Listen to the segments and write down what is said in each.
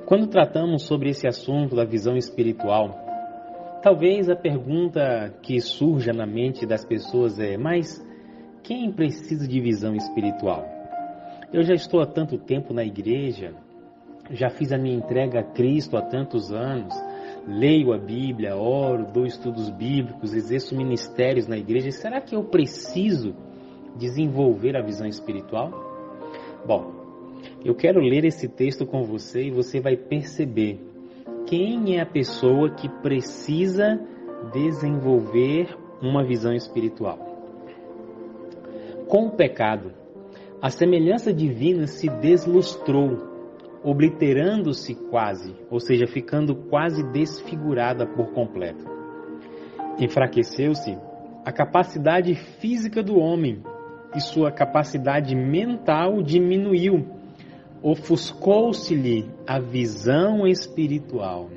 Quando tratamos sobre esse assunto da visão espiritual, talvez a pergunta que surja na mente das pessoas é: mas quem precisa de visão espiritual? Eu já estou há tanto tempo na igreja, já fiz a minha entrega a Cristo há tantos anos, leio a Bíblia, oro, dou estudos bíblicos, exerço ministérios na igreja. Será que eu preciso desenvolver a visão espiritual? Bom, eu quero ler esse texto com você e você vai perceber quem é a pessoa que precisa desenvolver uma visão espiritual. Com o pecado, a semelhança divina se deslustrou, obliterando-se quase, ou seja, ficando quase desfigurada por completo. Enfraqueceu-se a capacidade física do homem e sua capacidade mental diminuiu. Ofuscou-se-lhe a visão espiritual.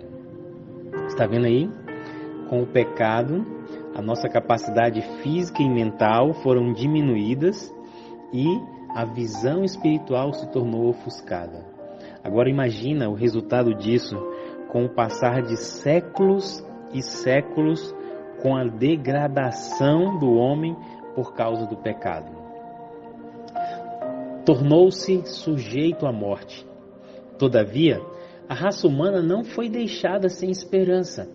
Está vendo aí? Com o pecado, a nossa capacidade física e mental foram diminuídas e a visão espiritual se tornou ofuscada. Agora imagina o resultado disso com o passar de séculos e séculos, com a degradação do homem por causa do pecado. Tornou-se sujeito à morte. Todavia, a raça humana não foi deixada sem esperança.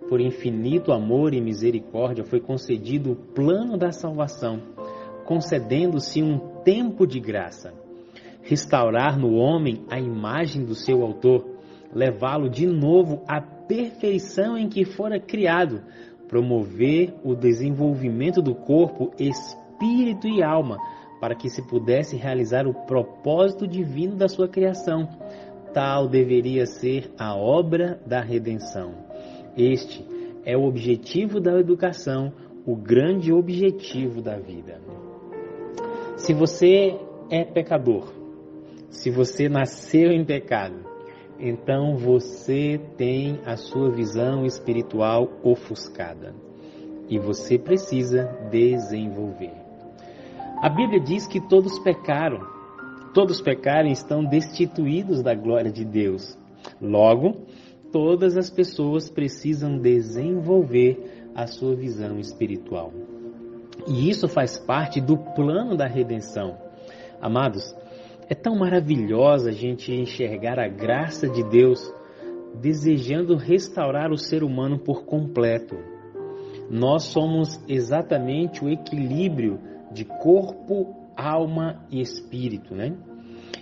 Por infinito amor e misericórdia foi concedido o plano da salvação, concedendo-se um tempo de graça. Restaurar no homem a imagem do seu autor, levá-lo de novo à perfeição em que fora criado, promover o desenvolvimento do corpo, espírito e alma, para que se pudesse realizar o propósito divino da sua criação. Tal deveria ser a obra da redenção. Este é o objetivo da educação, o grande objetivo da vida. Se você é pecador, se você nasceu em pecado, então você tem a sua visão espiritual ofuscada e você precisa desenvolver. A Bíblia diz que todos pecaram e estão destituídos da glória de Deus. Logo, todas as pessoas precisam desenvolver a sua visão espiritual. E isso faz parte do plano da redenção. Amados, é tão maravilhosa a gente enxergar a graça de Deus desejando restaurar o ser humano por completo. Nós somos exatamente o equilíbrio de corpo, alma e espírito, né?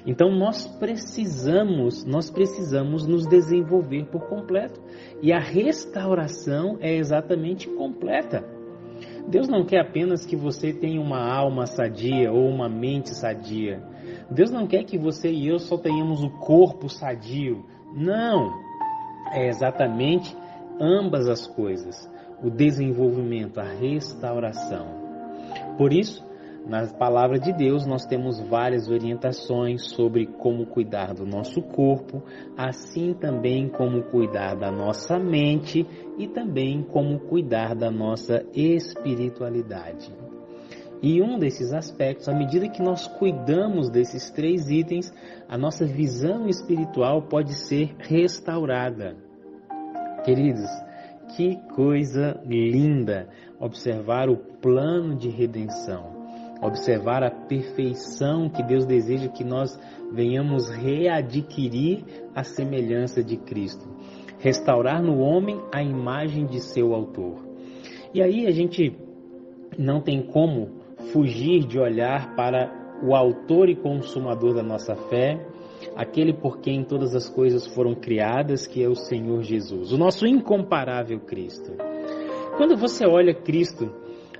Então nós precisamos nos desenvolver por completo. E a restauração é exatamente completa. Deus não quer apenas que você tenha uma alma sadia ou uma mente sadia. Deus não quer que você e eu só tenhamos o corpo sadio. Não! É exatamente ambas as coisas. O desenvolvimento, a restauração. Por isso, na palavra de Deus, nós temos várias orientações sobre como cuidar do nosso corpo, assim também como cuidar da nossa mente e também como cuidar da nossa espiritualidade. E um desses aspectos, à medida que nós cuidamos desses 3 itens, a nossa visão espiritual pode ser restaurada. Queridos, que coisa linda observar o plano de redenção, observar a perfeição que Deus deseja que nós venhamos readquirir a semelhança de Cristo, restaurar no homem a imagem de seu autor. E aí a gente não tem como fugir de olhar para o autor e consumador da nossa fé, aquele por quem todas as coisas foram criadas, que é o Senhor Jesus, o nosso incomparável Cristo. Quando você olha Cristo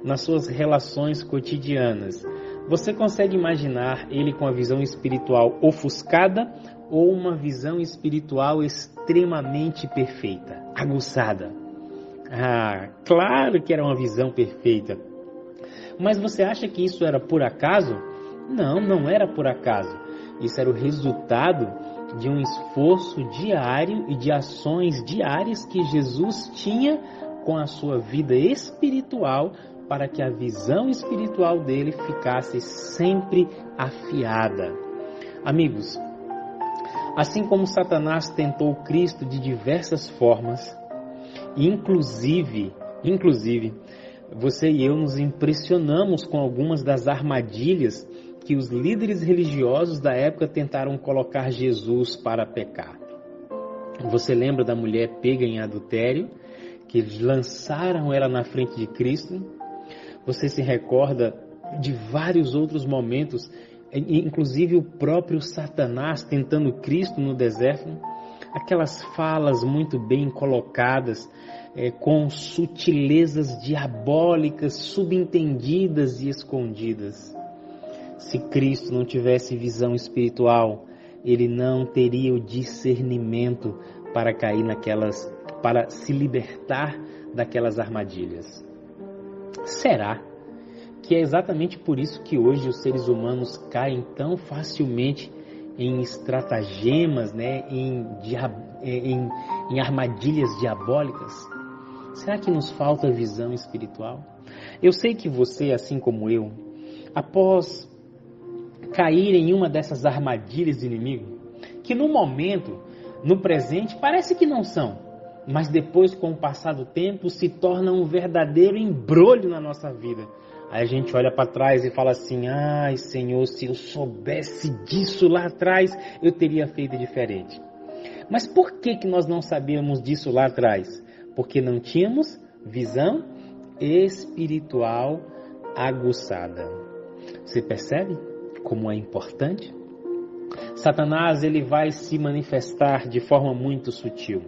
nas suas relações cotidianas, você consegue imaginar Ele com a visão espiritual ofuscada ou uma visão espiritual extremamente perfeita, aguçada? Claro que era uma visão perfeita. Mas você acha que isso era por acaso? Não, não era por acaso. Isso era o resultado de um esforço diário e de ações diárias que Jesus tinha com a sua vida espiritual, para que a visão espiritual dele ficasse sempre afiada. Amigos, Assim como Satanás tentou Cristo de diversas formas, inclusive, você e eu nos impressionamos com algumas das armadilhas que os líderes religiosos da época tentaram colocar Jesus para pecar. Você lembra da mulher pega em adultério, que eles lançaram ela na frente de Cristo? Você se recorda de vários outros momentos, inclusive o próprio Satanás tentando Cristo no deserto? Aquelas falas muito bem colocadas, com sutilezas diabólicas, subentendidas e escondidas. Se Cristo não tivesse visão espiritual, ele não teria o discernimento para para se libertar daquelas armadilhas. Será que é exatamente por isso que hoje os seres humanos caem tão facilmente em estratagemas, em armadilhas diabólicas? Será que nos falta visão espiritual? Eu sei que você, assim como eu, após cair em uma dessas armadilhas do inimigo, que no momento, no presente, parece que não são, mas depois, com o passar do tempo, se torna um verdadeiro embrolho na nossa vida. Aí a gente olha para trás e fala assim: ai Senhor, se eu soubesse disso lá atrás, eu teria feito diferente. Mas por que nós não sabíamos disso lá atrás? Porque não tínhamos visão espiritual aguçada. Você percebe como é importante? Satanás, ele vai se manifestar de forma muito sutil.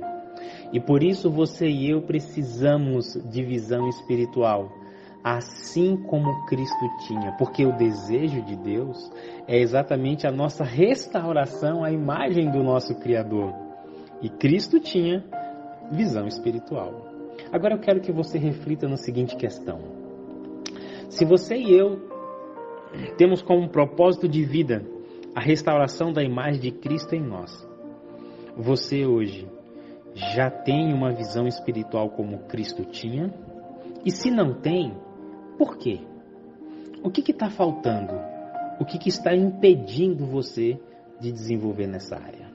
E por isso você e eu precisamos de visão espiritual, assim como Cristo tinha. Porque o desejo de Deus é exatamente a nossa restauração à imagem do nosso Criador. E Cristo tinha visão espiritual. Agora eu quero que você reflita na seguinte questão. Se você e eu temos como propósito de vida a restauração da imagem de Cristo em nós, você hoje já tem uma visão espiritual como Cristo tinha? E se não tem, por quê? O que está faltando? O que está impedindo você de desenvolver nessa área?